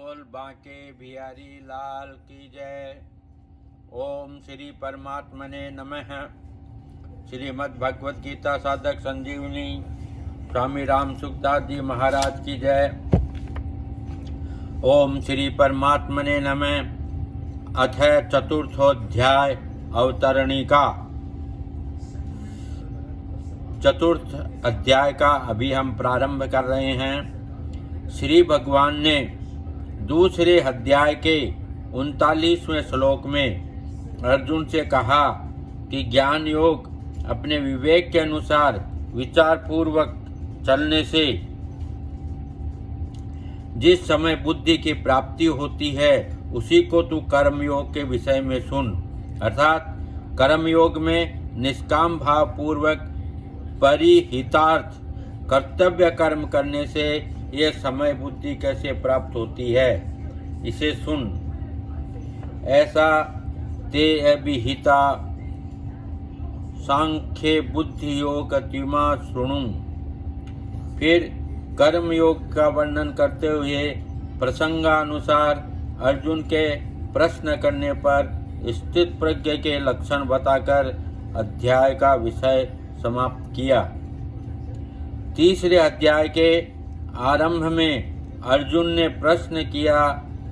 बोल बांके बिहारी लाल की जय। ओम श्री परमात्मने नमः। श्रीमद् भगवत गीता साधक संजीवनी स्वामी राम सुखदास जी महाराज की जय। ओम श्री परमात्मने नमः। अथ चतुर्थोध्याय अवतरणिका। चतुर्थ अध्याय का अभी हम प्रारंभ कर रहे हैं। श्री भगवान ने दूसरे अध्याय के 39वें श्लोक में अर्जुन से कहा कि ज्ञान योग अपने विवेक के अनुसार विचार पूर्वक चलने से जिस समय बुद्धि की प्राप्ति होती है उसी को तू कर्मयोग के विषय में सुन। अर्थात कर्मयोग में निष्काम भाव पूर्वक परिहितार्थ कर्तव्य कर्म करने से यह समय बुद्धि कैसे प्राप्त होती है इसे सुन। ऐसा ते अभिहिता सांख्य बुद्धि योग अतिमा शृणु। फिर कर्म योग का वर्णन करते हुए प्रसंगानुसार अर्जुन के प्रश्न करने पर स्थित प्रज्ञ के लक्षण बताकर अध्याय का विषय समाप्त किया। तीसरे अध्याय के आरंभ में अर्जुन ने प्रश्न किया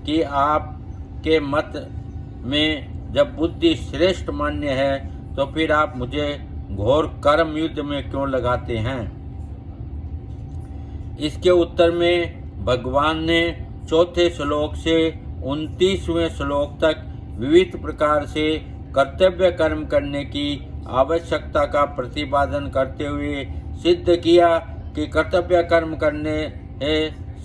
कि आपके मत में जब बुद्धि श्रेष्ठ मान्य है तो फिर आप मुझे घोर कर्म युद्ध में क्यों लगाते हैं। इसके उत्तर में भगवान ने चौथे श्लोक से 29वें श्लोक तक विविध प्रकार से कर्तव्य कर्म करने की आवश्यकता का प्रतिपादन करते हुए सिद्ध किया कि कर्तव्य कर्म करने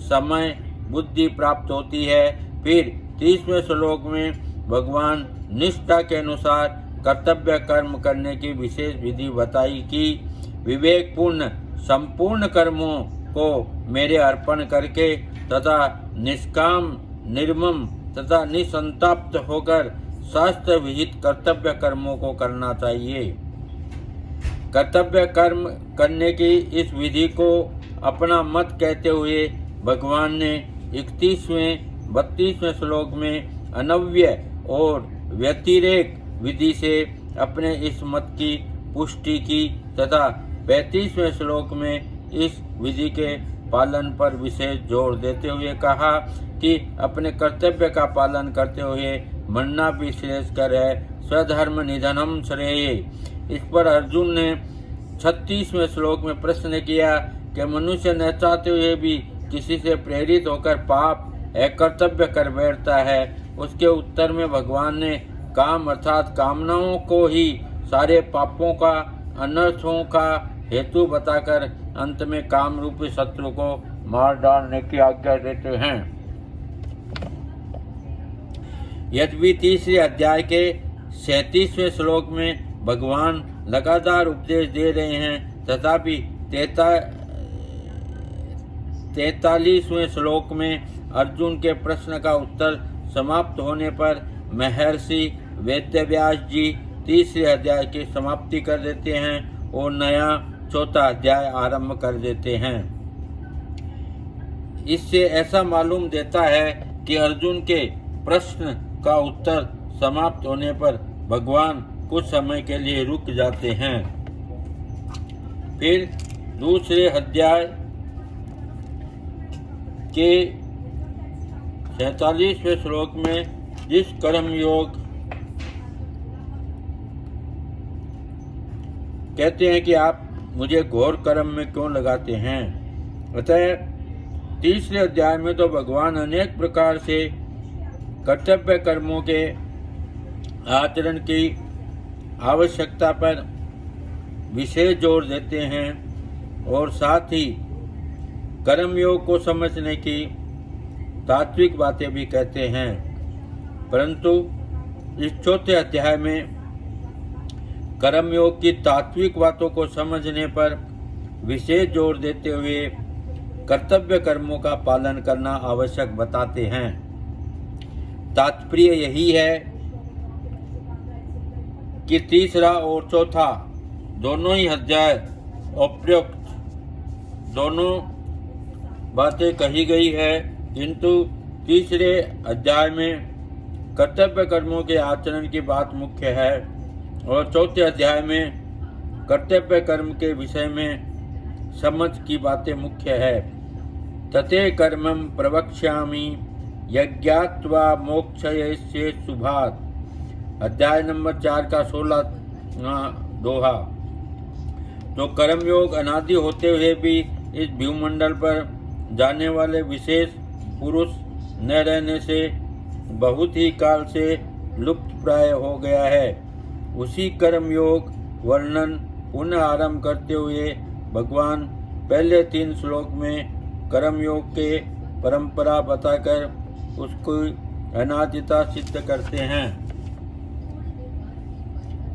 समय बुद्धि प्राप्त होती है। फिर 30वें श्लोक में भगवान निष्ठा के अनुसार कर्तव्य कर्म करने की विशेष विधि बताई कि विवेकपूर्ण संपूर्ण कर्मों को मेरे अर्पण करके तथा निष्काम निर्मम तथा निसंताप्त होकर शास्त्र विहित कर्तव्य कर्मों को करना चाहिए। कर्तव्य कर्म करने की इस विधि को अपना मत कहते हुए भगवान ने 31वें 32वें श्लोक में अनव्य और व्यतिरेक विधि से अपने इस मत की पुष्टि की तथा 35वें श्लोक में इस विधि के पालन पर विशेष जोर देते हुए कहा कि अपने कर्तव्य का पालन करते हुए मरना भी श्रेयस्कर है। स्वधर्म निधनम श्रेय। इस पर अर्जुन ने 36वें श्लोक में प्रश्न किया कि मनुष्य न चाहते हुए भी किसी से प्रेरित होकर पाप कर्तव्य कर बैठता है। उसके उत्तर में भगवान ने काम अर्थात कामनाओं को ही सारे पापों का अनर्थों का हेतु बताकर अंत में काम रूपी शत्रु को मार डालने की आज्ञा देते हैं। यद्यपि तीसरे अध्याय के 37वें श्लोक में भगवान लगातार उपदेश दे रहे हैं तथापि 43वें श्लोक में अर्जुन के प्रश्न का उत्तर समाप्त होने पर महर्षि वेदव्यास जी तीसरे अध्याय की समाप्ति कर देते हैं और नया चौथा अध्याय आरंभ कर देते हैं। इससे ऐसा मालूम देता है कि अर्जुन के प्रश्न का उत्तर समाप्त होने पर भगवान कुछ समय के लिए रुक जाते हैं। फिर दूसरे अध्याय के 47वें श्लोक में जिस कर्म योग कहते हैं कि आप मुझे घोर कर्म में क्यों लगाते हैं। अतः तीसरे अध्याय में तो भगवान अनेक प्रकार से कर्तव्य कर्मों के आचरण की आवश्यकता पर विशेष जोर देते हैं और साथ ही कर्मयोग को समझने की तात्विक बातें भी कहते हैं। परंतु इस चौथे अध्याय में कर्मयोग की तात्विक बातों को समझने पर विशेष जोर देते हुए कर्तव्य कर्मों का पालन करना आवश्यक बताते हैं। तात्पर्य यही है कि तीसरा और चौथा दोनों ही अध्याय उपयुक्त दोनों बातें कही गई है, किंतु तीसरे अध्याय में कर्तव्य कर्मों के आचरण की बात मुख्य है और चौथे अध्याय में कर्तव्य कर्म के विषय में समझ की बातें मुख्य है। तते कर्मं प्रवक्ष्यामि यज्ञात्वा मोक्षयस्य शुभात्, अध्याय नंबर 4 का 16 दोहा। तो कर्मयोग अनादि होते हुए भी इस भूमंडल पर जाने वाले विशेष पुरुष न रहने से बहुत ही काल से लुप्त प्राय हो गया है। उसी कर्मयोग वर्णन पुनः आरंभ करते हुए भगवान पहले 3 श्लोक में कर्मयोग के परंपरा बताकर उसकी अनादिता सिद्ध करते हैं।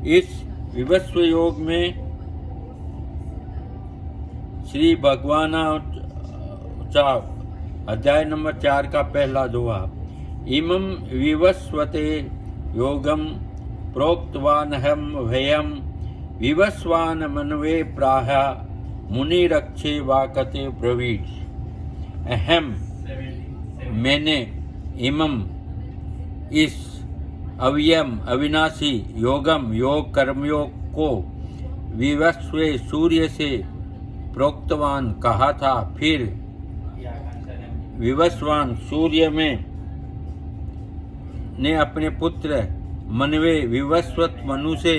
इस विवस्व योग में श्री भगवानुचार अध्याय नंबर 4 का पहला दोहा। इमं विवस्वते योगम प्रोक्तवानहं व्ययं विवस्वान मनवे प्राह मुनिरक्षे वाकते ब्रवीत्। अहम मैंने इमं इस अव्ययम अविनाशी योगम योग कर्मयोग को विवस्वे सूर्य से प्रोक्तवान कहा था, फिर विवस्वान सूर्य में ने अपने पुत्र मनवे विवस्वत मनु से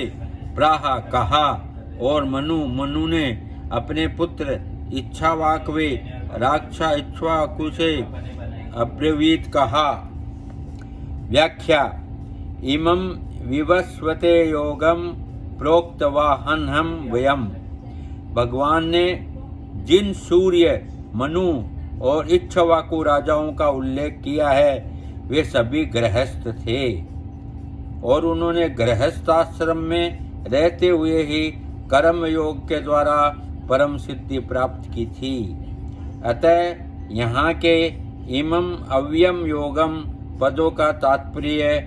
प्राह कहा और मनु ने अपने पुत्र इच्छावाकवे राक्षा इक्ष्वाकु से अब्रवीत कहा। व्याख्या। इमं विवस्वते योगम प्रोक्तवाहनहं वयम। भगवान ने जिन सूर्य मनु और इक्ष्वाकु राजाओं का उल्लेख किया है वे सभी गृहस्थ थे और उन्होंने गृहस्थाश्रम में रहते हुए ही कर्म योग के द्वारा परम सिद्धि प्राप्त की थी। अतः यहाँ के इमं अव्ययम योगम पदों का तात्पर्य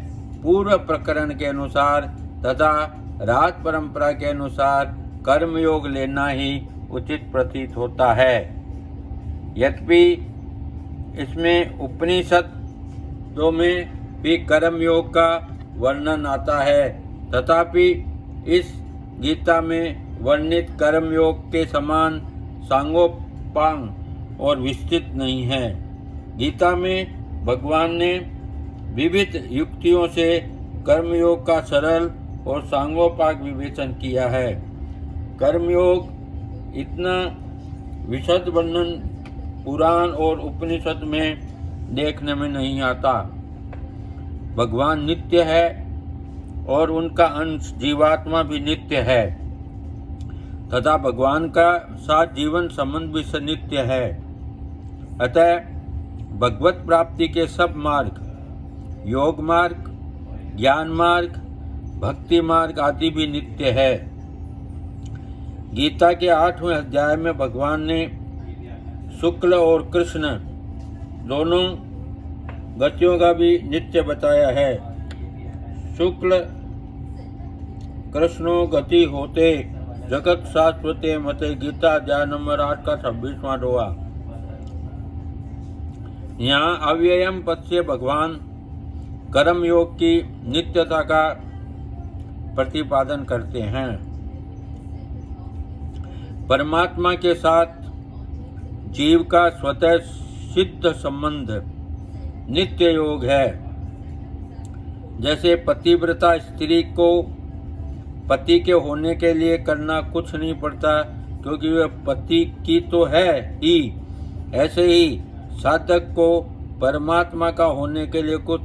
पूर्व प्रकरण के अनुसार तथा राज परंपरा के अनुसार कर्मयोग लेना ही उचित प्रतीत होता है। यद्यपि इसमें उपनिषदों में भी कर्मयोग का वर्णन आता है, तथापि इस गीता में वर्णित कर्मयोग के समान सांगोपांग और विस्तृत नहीं है। गीता में भगवान ने विविध युक्तियों से कर्मयोग का सरल और सांगोपांग विवेचन किया है। कर्मयोग इतना विशद वर्णन पुराण और उपनिषद में देखने में नहीं आता। भगवान नित्य है और उनका अंश जीवात्मा भी नित्य है तथा भगवान का साथ जीवन संबंध भी नित्य है। अतः भगवत प्राप्ति के सब मार्ग, योग मार्ग, ज्ञान मार्ग, भक्ति मार्ग आदि भी नित्य है। गीता के 8वें अध्याय में भगवान ने शुक्ल और कृष्ण दोनों गतियों का भी नित्य बताया है। शुक्ल कृष्णो गति होते जगत शाश्वते मते, गीता अध्याय नंबर 8 का 26वां दोहा। यहाँ अव्ययम पद से भगवान कर्म योग की नित्यता का प्रतिपादन करते हैं। परमात्मा के साथ जीव का स्वतः सिद्ध संबंध नित्य योग है। जैसे पतिव्रता स्त्री को पति के होने के लिए करना कुछ नहीं पड़ता क्योंकि वह पति की तो है ही, ऐसे ही साधक को परमात्मा का होने के लिए कुछ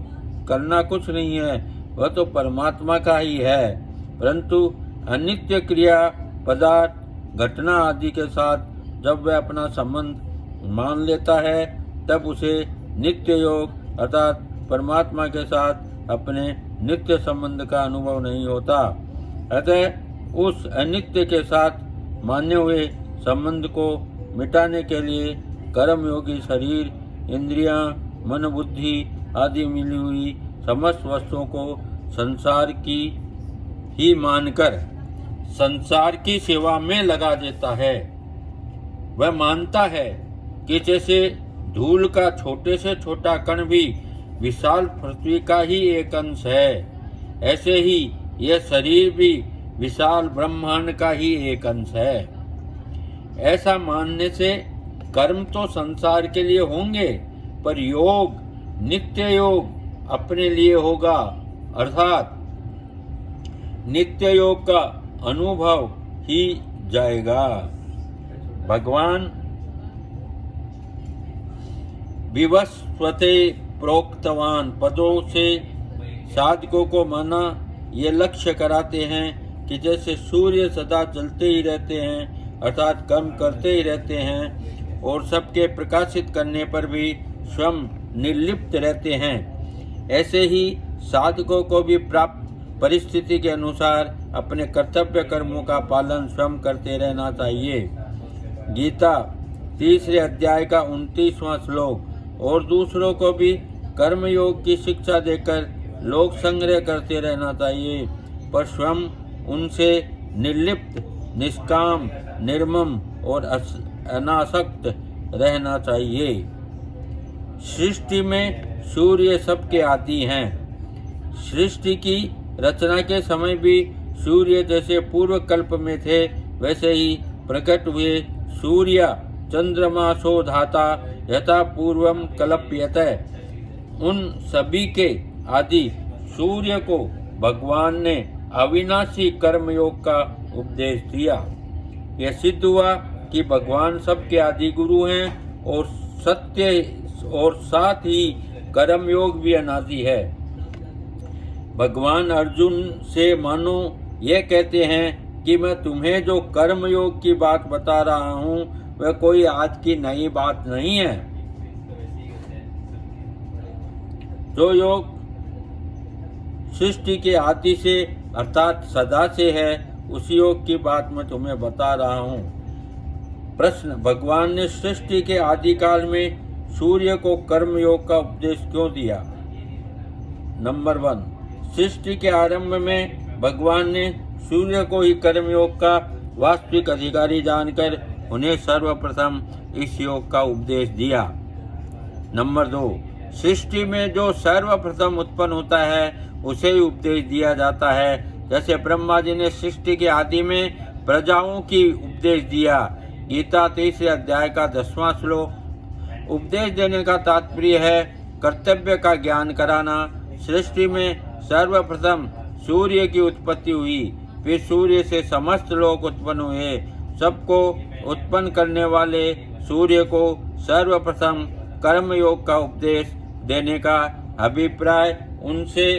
करना कुछ नहीं है, वह तो परमात्मा का ही है। परंतु अनित्य क्रिया पदार्थ घटना आदि के साथ जब वह अपना संबंध मान लेता है तब उसे नित्य योग अर्थात परमात्मा के साथ अपने नित्य संबंध का अनुभव नहीं होता। अतः उस अनित्य के साथ माने हुए संबंध को मिटाने के लिए कर्मयोगी शरीर, इंद्रियां, मन, बुद्धि आदि मिली हुई समस्त वस्तुओं को संसार की ही मानकर संसार की सेवा में लगा देता है। वह मानता है कि जैसे धूल का छोटे से छोटा कण भी विशाल पृथ्वी का ही एक अंश है, ऐसे ही यह शरीर भी विशाल ब्रह्मांड का ही एक अंश है। ऐसा मानने से कर्म तो संसार के लिए होंगे, पर योग, नित्य योग अपने लिए होगा, अर्थात नित्य योग का अनुभव ही जाएगा। भगवान विवस्वते प्रोक्तवान पदों से साधकों को माना ये लक्ष्य कराते हैं कि जैसे सूर्य सदा जलते ही रहते हैं, अर्थात कर्म करते ही रहते हैं, और सबके प्रकाशित करने पर भी स्वयं निर्लिप्त रहते हैं, ऐसे ही साधकों को भी प्राप्त परिस्थिति के अनुसार अपने कर्तव्य कर्मों का पालन स्वयं करते रहना चाहिए। गीता 3 अध्याय का 29वां श्लोक। और दूसरों को भी कर्मयोग की शिक्षा देकर लोक संग्रह करते रहना चाहिए, पर स्वयं उनसे निर्लिप्त, निष्काम, निर्मम और अनासक्त रहना चाहिए। सृष्टि में सूर्य सबके आदि हैं। सृष्टि की रचना के समय भी सूर्य जैसे पूर्व कल्प में थे, वैसे ही प्रकट हुए सूर्य चंद्रमासो धाता यथा पूर्वम कल्प्यते। उन सभी के आदि सूर्य को भगवान ने अविनाशी कर्मयोग का उपदेश दिया। यह सिद्ध हुआ कि भगवान सबके आदि गुरु हैं और सत्य और साथ ही कर्मयोग भी अनादि है। भगवान अर्जुन से मानो ये कहते हैं कि मैं तुम्हें जो कर्मयोग की बात बता रहा हूँ वह कोई आज की नई बात नहीं है। जो योग सृष्टि के आदि से अर्थात सदा से है, उस योग की बात मैं तुम्हें बता रहा हूँ। प्रश्न: भगवान ने सृष्टि के आदि काल में सूर्य को कर्मयोग का उपदेश क्यों दिया? नंबर 1, सृष्टि के आरंभ में भगवान ने सूर्य को ही कर्मयोग का वास्तविक अधिकारी जानकर उन्हें सर्वप्रथम इस योग का उपदेश दिया। नंबर 2, सृष्टि में जो सर्वप्रथम उत्पन्न होता है उसे ही उपदेश दिया जाता है। जैसे ब्रह्मा जी ने सृष्टि के आदि में प्रजाओं की उपदेश दिया। गीता 3 अध्याय का 10वां श्लोक। उपदेश देने का तात्पर्य है कर्तव्य का ज्ञान कराना। सृष्टि में सर्वप्रथम सूर्य की उत्पत्ति हुई, फिर सूर्य से समस्त लोक उत्पन्न हुए। सबको उत्पन्न करने वाले सूर्य को सर्वप्रथम कर्मयोग का उपदेश देने का अभिप्राय उनसे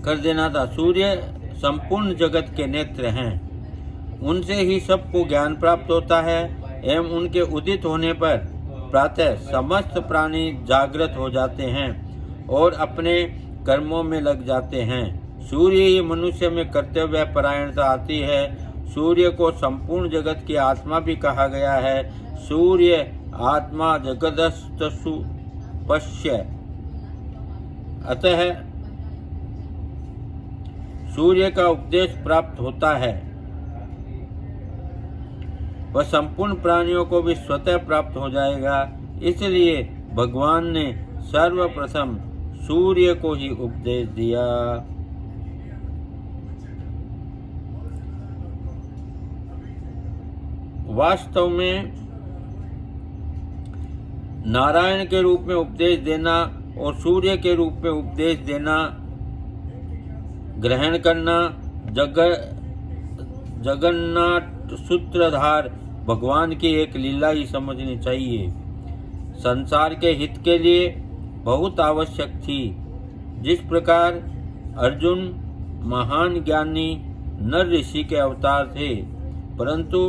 कर देना था। सूर्य संपूर्ण जगत के नेत्र हैं, उनसे ही सबको ज्ञान प्राप्त होता है एवं उनके उदित होने पर प्रातः समस्त प्राणी जागृत हो जाते हैं और अपने कर्मों में लग जाते हैं। सूर्य ही मनुष्य में कर्तव्य परायणता आती है। सूर्य को संपूर्ण जगत की आत्मा भी कहा गया है। सूर्य आत्मा जगदस्तसु पश्य। अतः सूर्य का उपदेश प्राप्त होता है, वह संपूर्ण प्राणियों को भी स्वतः प्राप्त हो जाएगा। इसलिए भगवान ने सर्वप्रथम सूर्य को ही उपदेश दिया। वास्तव में नारायण के रूप में उपदेश देना और सूर्य के रूप में उपदेश देना, ग्रहण करना जगन्नाथ सूत्रधार भगवान की एक लीला ही समझनी चाहिए। संसार के हित के लिए बहुत आवश्यक थी। जिस प्रकार अर्जुन महान ज्ञानी नर ऋषि के अवतार थे, परंतु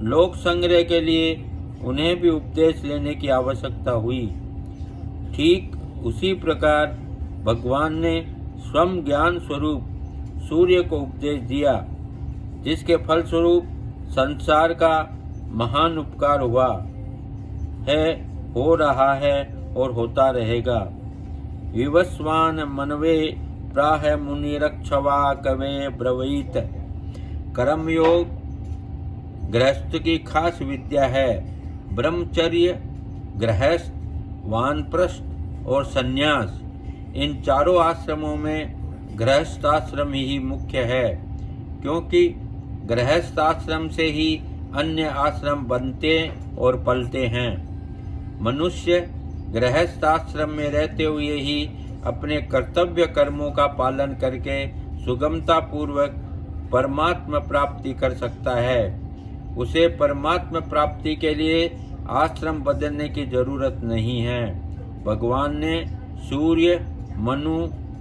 लोक संग्रह के लिए उन्हें भी उपदेश लेने की आवश्यकता हुई, ठीक उसी प्रकार भगवान ने स्वयं ज्ञान स्वरूप सूर्य को उपदेश दिया, जिसके फलस्वरूप संसार का महान उपकार हुआ है, हो रहा है और होता रहेगा। विवस्वान मनवे प्राह मुनिरक्षवा कवे ब्रवीत। कर्मयोग गृहस्थ की खास विद्या है। ब्रह्मचर्य, गृहस्थ, वानप्रस्थ और संन्यास, इन चारों आश्रमों में गृहस्थ आश्रम ही मुख्य है, क्योंकि गृहस्थ आश्रम से ही अन्य आश्रम बनते और पलते हैं। मनुष्य गृहस्थ आश्रम में रहते हुए ही अपने कर्तव्य कर्मों का पालन करके सुगमता पूर्वक परमात्मा प्राप्ति कर सकता है। उसे परमात्मा प्राप्ति के लिए आश्रम बदलने की जरूरत नहीं है। भगवान ने सूर्य, मनु,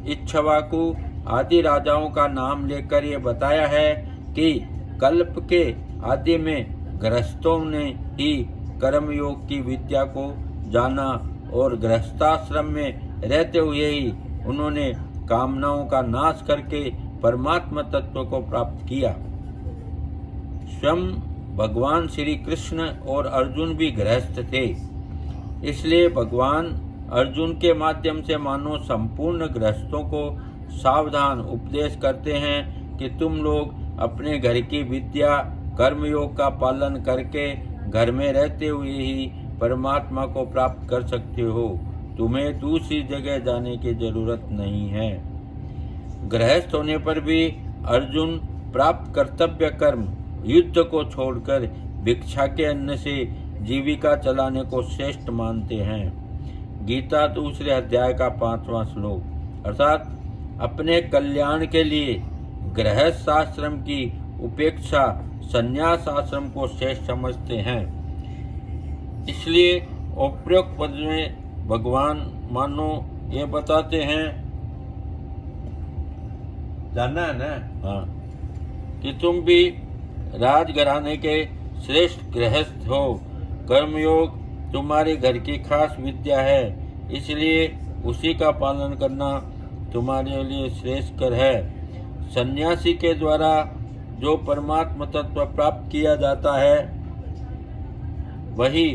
इक्ष्वाकु आदि राजाओं का नाम लेकर ये बताया है कि कल्प के आदि में गृहस्थों ने ही कर्मयोग की विद्या को जाना और गृहस्थाश्रम में रहते हुए ही उन्होंने कामनाओं का नाश करके परमात्मा तत्व को प्राप्त किया। स्वयं भगवान श्री कृष्ण और अर्जुन भी गृहस्थ थे, इसलिए भगवान अर्जुन के माध्यम से मानो संपूर्ण गृहस्थों को सावधान उपदेश करते हैं कि तुम लोग अपने घर की विद्या कर्मयोग का पालन करके घर में रहते हुए ही परमात्मा को प्राप्त कर सकते हो। तुम्हें दूसरी जगह जाने की जरूरत नहीं है। गृहस्थ होने पर भी अर्जुन प्राप्त कर्तव्य कर्म युद्ध को छोड़कर भिक्षा के अन्न से जीविका चलाने को श्रेष्ठ मानते हैं। गीता 2 अध्याय का 5वां श्लोक। अर्थात अपने कल्याण के लिए गृहस्थ आश्रम की उपेक्षा संन्यास आश्रम को श्रेष्ठ समझते हैं। इसलिए उपरोक्त पद में भगवान मानो ये बताते हैं, जानना है ना, हाँ, कि तुम भी राजघराने के श्रेष्ठ गृहस्थ हो। कर्मयोग तुम्हारे घर की खास विद्या है, इसलिए उसी का पालन करना तुम्हारे लिए श्रेष्ठकर है। सन्यासी के द्वारा जो परमात्म तत्व प्राप्त किया जाता है वही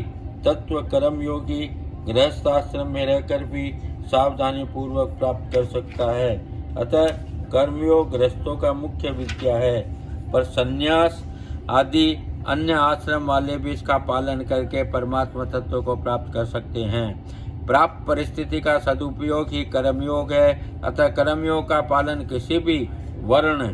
तत्व कर्मयोगी गृहस्थ आश्रम में रहकर भी सावधानी पूर्वक प्राप्त कर सकता है। अतः कर्मयोग गृहस्थों का मुख्य विद्या है, पर संन्यास आदि अन्य आश्रम वाले भी इसका पालन करके परमात्मा तत्व को प्राप्त कर सकते हैं। प्राप्त परिस्थिति का सदुपयोग ही कर्मयोग है। अतः कर्मयोग का पालन किसी भी वर्ण,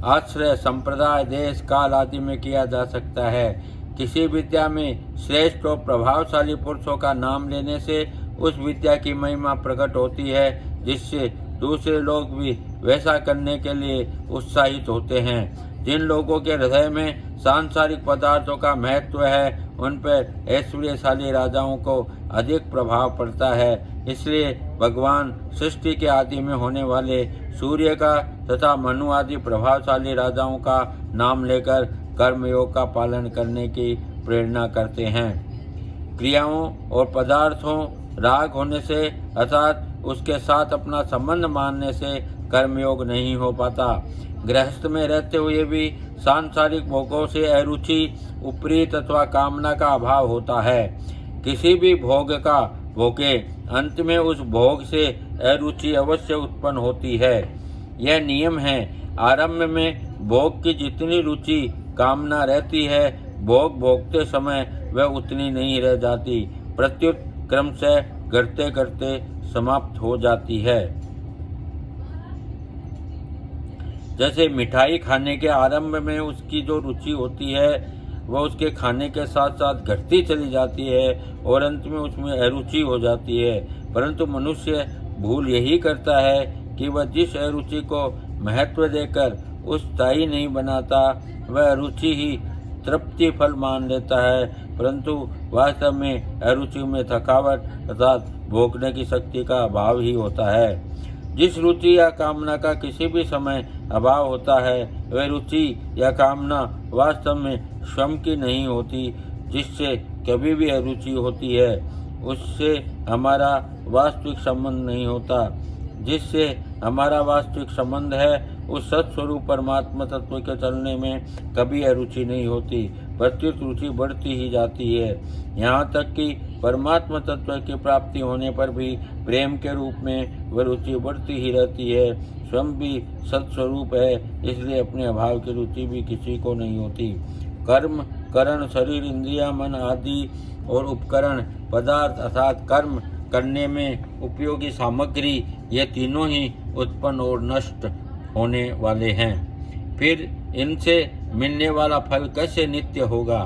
आश्रय, संप्रदाय, देश, काल आदि में किया जा सकता है। किसी विद्या में श्रेष्ठ और प्रभावशाली पुरुषों का नाम लेने से उस विद्या की महिमा प्रकट होती है, जिससे दूसरे लोग भी वैसा करने के लिए उत्साहित होते हैं। जिन लोगों के हृदय में सांसारिक पदार्थों का महत्व है, उन पर ऐश्वर्यशाली राजाओं को अधिक प्रभाव पड़ता है। इसलिए भगवान सृष्टि के आदि में होने वाले सूर्य का तथा मनु आदि प्रभावशाली राजाओं का नाम लेकर कर्मयोग का पालन करने की प्रेरणा करते हैं। क्रियाओं और पदार्थों राग होने से अर्थात उसके साथ अपना संबंध मानने से कर्मयोग नहीं हो पाता। गृहस्थ में रहते हुए भी सांसारिक भोगों से अरुचि, उपरीत अथवा कामना का अभाव होता है। किसी भी भोग का भोगे अंत में उस भोग से अरुचि अवश्य उत्पन्न होती है। यह नियम है। आरंभ में भोग की जितनी रुचि कामना रहती है, भोग भोगते समय वह उतनी नहीं रह जाती, प्रत्युत क्रम से करते करते समाप्त हो जाती है। जैसे मिठाई खाने के आरंभ में उसकी जो रुचि होती है वह उसके खाने के साथ साथ घटती चली जाती है और अंत में उसमें अरुचि हो जाती है। परंतु मनुष्य भूल यही करता है कि वह जिस अरुचि को महत्व देकर उस स्थायी नहीं बनाता, वह अरुचि ही तृप्ति फल मान लेता है, परंतु वास्तव में अरुचि में थकावट अर्थात भोगने की शक्ति का अभाव ही होता है। जिस रुचि या कामना का किसी भी समय अभाव होता है, वह रुचि या कामना वास्तव में श्रम की नहीं होती। जिससे कभी भी अरुचि होती है उससे हमारा वास्तविक संबंध नहीं होता। जिससे हमारा वास्तविक संबंध है उस सत्स्वरूप परमात्मा तत्व के चलने में कभी अरुचि नहीं होती। प्रत्युत रुचि बढ़ती ही जाती है। यहाँ तक कि परमात्मा तत्व की प्राप्ति होने पर भी प्रेम के रूप में वह रुचि बढ़ती ही रहती है। स्वयं भी सत्स्वरूप है, इसलिए अपने अभाव की रुचि भी किसी को नहीं होती। कर्म, करण, शरीर, इंद्रिया, मन आदि और उपकरण, पदार्थ अर्थात कर्म करने में उपयोगी सामग्री, ये तीनों ही उत्पन्न और नष्ट होने वाले हैं। फिर इनसे मिलने वाला फल कैसे नित्य होगा?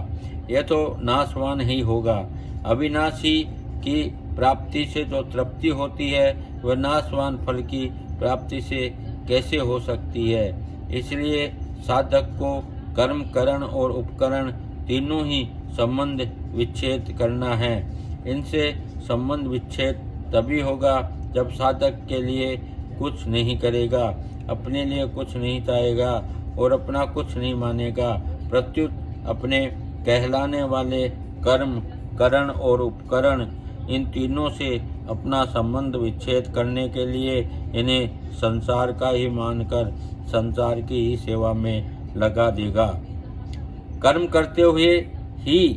यह तो नाशवान ही होगा। अविनाशी की प्राप्ति से जो तृप्ति होती है, वह नाशवान फल की प्राप्ति से कैसे हो सकती है? इसलिए साधक को कर्म, करण और उपकरण तीनों ही संबंध विच्छेद करना है। इनसे संबंध विच्छेद तभी होगा जब साधक के लिए कुछ नहीं करेगा, अपने लिए कुछ नहीं चाहेगा और अपना कुछ नहीं मानेगा। प्रत्युत अपने कहलाने वाले कर्म, करण और उपकरण, इन तीनों से अपना संबंध विच्छेद करने के लिए इन्हें संसार का ही मानकर संसार की ही सेवा में लगा देगा। कर्म करते हुए ही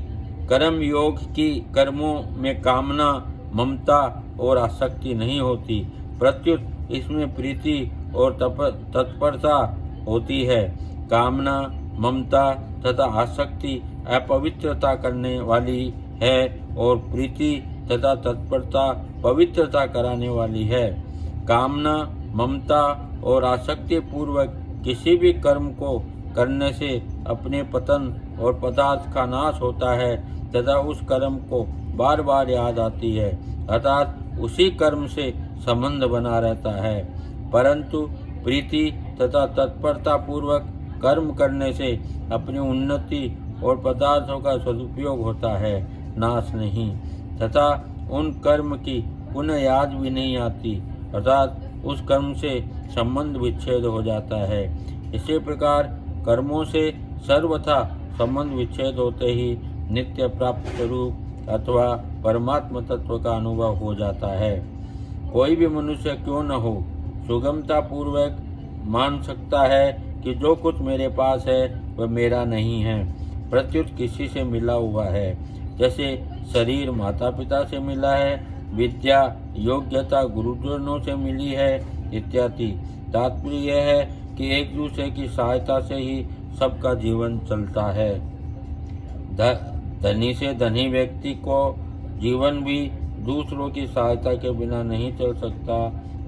कर्म योग की कर्मों में कामना, ममता और आसक्ति नहीं होती, प्रत्युत इसमें प्रीति और तत्परता होती है। कामना, ममता तथा आसक्ति अपवित्रता करने वाली है और प्रीति तथा तत्परता पवित्रता कराने वाली है। कामना, ममता और आसक्ति पूर्वक किसी भी कर्म को करने से अपने पतन और पदार्थ का नाश होता है तथा उस कर्म को बार बार याद आती है, अर्थात उसी कर्म से संबंध बना रहता है। परंतु प्रीति तथा तत्परता पूर्वक कर्म करने से अपनी उन्नति और पदार्थों का सदुपयोग होता है, नाश नहीं, तथा उन कर्म की पुनः याद भी नहीं आती, अर्थात उस कर्म से संबंध विच्छेद हो जाता है। इसी प्रकार कर्मों से सर्वथा संबंध विच्छेद होते ही नित्य प्राप्त स्वरूप अथवा परमात्म तत्व का अनुभव हो जाता है। कोई भी मनुष्य क्यों न हो, सुगमता पूर्वक मान सकता है कि जो कुछ मेरे पास है वह मेरा नहीं है, प्रत्युत किसी से मिला हुआ है। जैसे शरीर माता पिता से मिला है, विद्या योग्यता गुरुजनों से मिली है इत्यादि। तात्पर्य यह है कि एक दूसरे की सहायता से ही सबका जीवन चलता है। धनी से धनी व्यक्ति को जीवन भी दूसरों की सहायता के बिना नहीं चल सकता।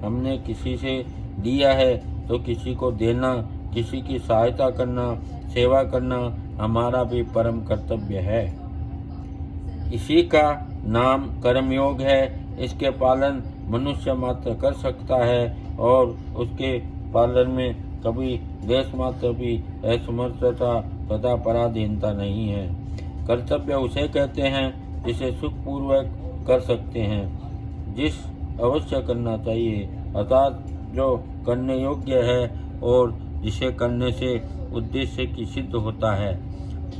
हमने किसी से लिया है तो किसी को देना, किसी की सहायता करना, सेवा करना हमारा भी परम कर्तव्य है। इसी का नाम कर्मयोग है। इसके पालन मनुष्य मात्र कर सकता है और उसके पालन में कभी देश मात्र भी असमर्थता तथा पराधीनता नहीं है। कर्तव्य उसे कहते हैं जिसे सुखपूर्वक कर सकते हैं, जिस अवश्य करना चाहिए, अर्थात जो करने योग्य है और जिसे करने से उद्देश्य की सिद्ध होता है।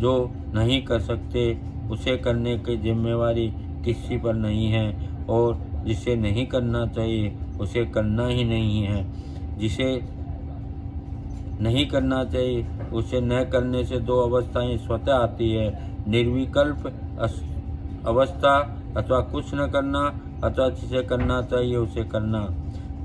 जो नहीं कर सकते उसे करने की जिम्मेवारी किसी पर नहीं है और जिसे नहीं करना चाहिए उसे करना ही नहीं है। जिसे नहीं करना चाहिए उसे न करने से दो अवस्थाएं स्वतः आती है, निर्विकल्प अवस्था अथवा कुछ न करना, अथवा जिसे करना चाहिए उसे करना।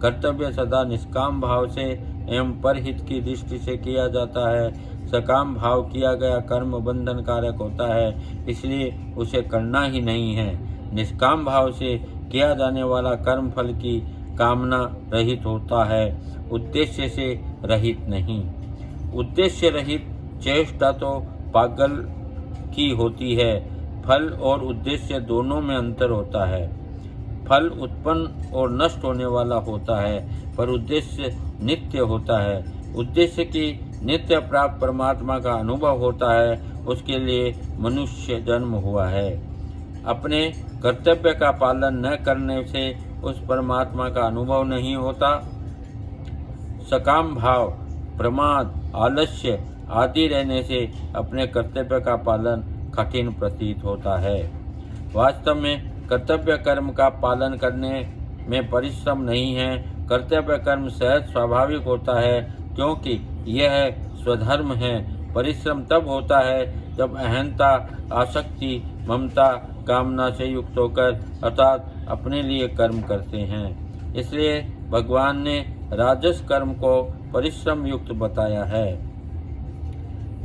कर्तव्य सदा निष्काम भाव से एवं परहित की दृष्टि से किया जाता है। सकाम भाव किया गया कर्म बंधन कारक होता है, इसलिए उसे करना ही नहीं है। निष्काम भाव से किया जाने वाला कर्म फल की कामना रहित होता है, उद्देश्य से रहित नहीं। उद्देश्य रहित चेष्टा तो पागल की होती है। फल और उद्देश्य दोनों में अंतर होता है। फल उत्पन्न और नष्ट होने वाला होता है, पर उद्देश्य नित्य होता है। उद्देश्य की नित्य प्राप्त परमात्मा का अनुभव होता है, उसके लिए मनुष्य जन्म हुआ है। अपने कर्तव्य का पालन न करने से उस परमात्मा का अनुभव नहीं होता। सकाम भाव, प्रमाद, आलस्य आदि रहने से अपने कर्तव्य का पालन कठिन प्रतीत होता है। वास्तव में कर्तव्य कर्म का पालन करने में परिश्रम नहीं है। कर्तव्य कर्म सहज स्वाभाविक होता है, क्योंकि यह स्वधर्म है परिश्रम तब होता है जब अहंता, आसक्ति, ममता, कामना से युक्त होकर अर्थात अपने लिए कर्म करते हैं। इसलिए भगवान ने राजस कर्म को परिश्रम युक्त बताया है।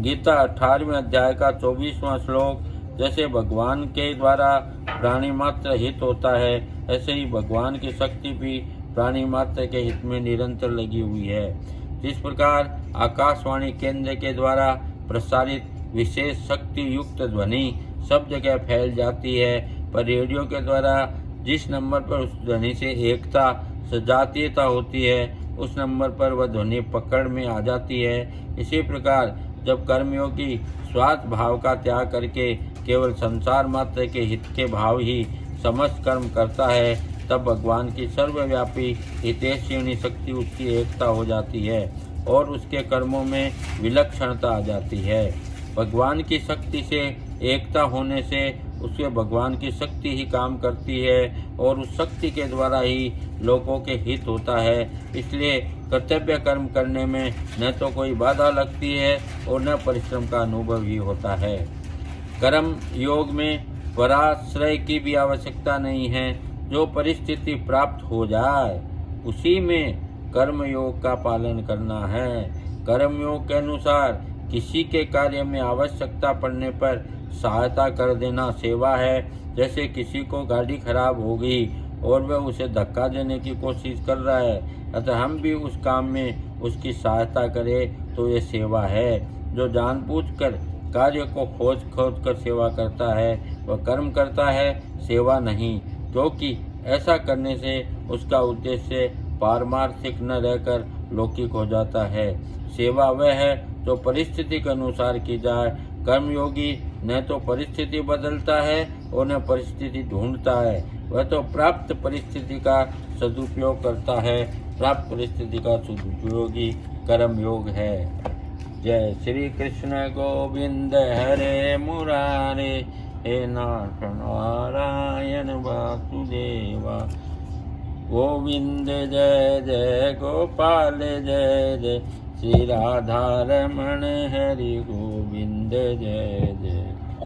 गीता 18वें अध्याय का 24वां श्लोक, जैसे भगवान के द्वारा प्राणी मात्र हित होता है, ऐसे ही भगवान की शक्ति भी प्राणी मात्र के हित में निरंतर लगी हुई है। जिस प्रकार आकाशवाणी केंद्र के द्वारा प्रसारित विशेष शक्ति युक्त ध्वनि सब जगह फैल जाती है, पर रेडियो के द्वारा जिस नंबर पर उस ध्वनि से एकता सजातीयता होती है, उस नंबर पर वह ध्वनि पकड़ में आ जाती है। इसी प्रकार जब कर्मयोगी स्वार्थ भाव का त्याग करके केवल संसार मात्र के हित के भाव ही समस्त कर्म करता है, तब भगवान की सर्वव्यापी हितैषिणी शक्ति उसकी एकता हो जाती है और उसके कर्मों में विलक्षणता आ जाती है। भगवान की शक्ति से एकता होने से उसके भगवान की शक्ति ही काम करती है और उस शक्ति के द्वारा ही लोगों के हित होता है। इसलिए कर्तव्य कर्म करने में न तो कोई बाधा लगती है और न परिश्रम का अनुभव ही होता है। कर्म योग में पराश्रय की भी आवश्यकता नहीं है। जो परिस्थिति प्राप्त हो जाए उसी में कर्म योग का पालन करना है। कर्म योग के अनुसार किसी के कार्य में आवश्यकता पड़ने पर सहायता कर देना सेवा है। जैसे किसी को गाड़ी खराब हो गई और वह उसे धक्का देने की कोशिश कर रहा है, अतः हम भी उस काम में उसकी सहायता करें तो ये सेवा है। जो जानबूझकर कार्य को खोज कर सेवा करता है वह कर्म करता है, सेवा नहीं, क्योंकि ऐसा करने से उसका उद्देश्य पारमार्थिक न रहकर लौकिक हो जाता है। सेवा वह है जो परिस्थिति के अनुसार की जाए। कर्मयोगी न तो परिस्थिति बदलता है और न परिस्थिति ढूंढता है, वह तो प्राप्त परिस्थिति का सदुपयोग करता है। प्राप्त परिस्थिति का सदुपयोगी कर्मयोग है। जय श्री कृष्ण गोविंद हरे मुरारे, हे नाथ नारायण वासुदेवा। गोविंद जय जय गोपाल जय जय, श्री राधा रमण हरि गोविंद जय जय।